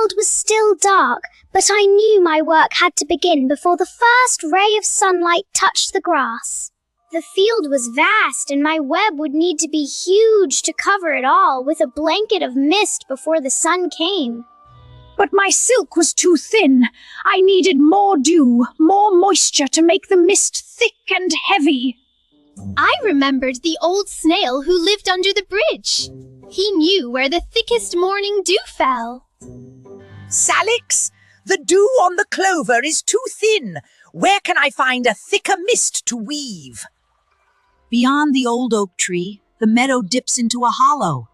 field was still dark, but I knew my work had to begin before the first ray of sunlight touched the grass. The field was vast, and my web would need to be huge to cover it all with a blanket of mist before the sun came. But my silk was too thin. I needed more dew, more moisture to make the mist thick and heavy. I remembered the old snail who lived under the bridge. He knew where the thickest morning dew fell. Salix, the dew on the clover is too thin. Where can I find a thicker mist to weave? Beyond the old oak tree, the meadow dips into a hollow.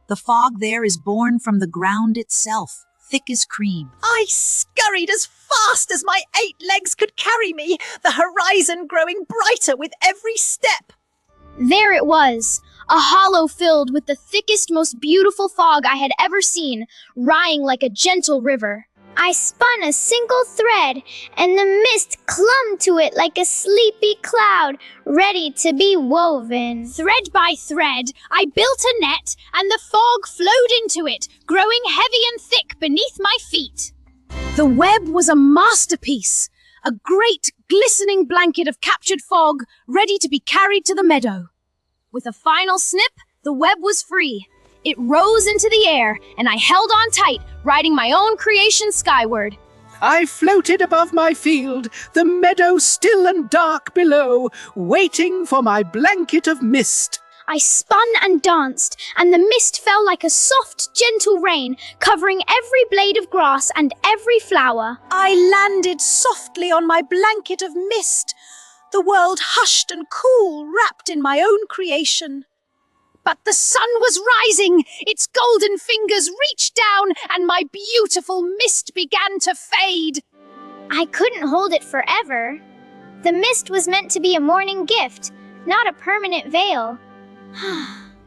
The fog there is born from the ground itself, thick as cream. I scurried as fast as my 8 legs could carry me, the horizon growing brighter with every step. There it was, a hollow filled with the thickest, most beautiful fog I had ever seen, rhying like a gentle river. I spun a single thread, and the mist clung to it like a sleepy cloud, ready to be woven. Thread by thread, I built a net, and the fog flowed into it, growing heavy and thick beneath my feet. The web was a masterpiece, a great glistening blanket of captured fog, ready to be carried to the meadow. With a final snip, the web was free. It rose into the air, and I held on tight, riding my own creation skyward. I floated above my field, the meadow still and dark below, waiting for my blanket of mist. I spun and danced, and the mist fell like a soft, gentle rain, covering every blade of grass and every flower. I landed softly on my blanket of mist, the world hushed and cool, wrapped in my own creation. But the sun was rising, its golden fingers reached down, and my beautiful mist began to fade. I couldn't hold it forever. The mist was meant to be a morning gift, not a permanent veil.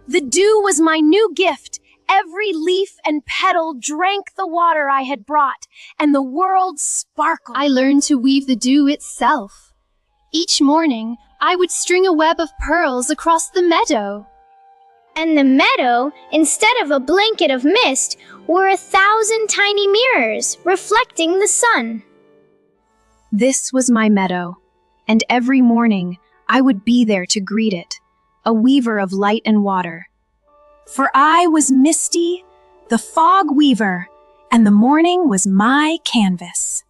The dew was my new gift. Every leaf and petal drank the water I had brought, and the world sparkled. I learned to weave the dew itself. Each morning, I would string a web of pearls across the meadow. And the meadow, instead of a blanket of mist, were 1,000 tiny mirrors reflecting the sun. This was my meadow, and every morning I would be there to greet it, a weaver of light and water. For I was Misty, the fog weaver, and the morning was my canvas.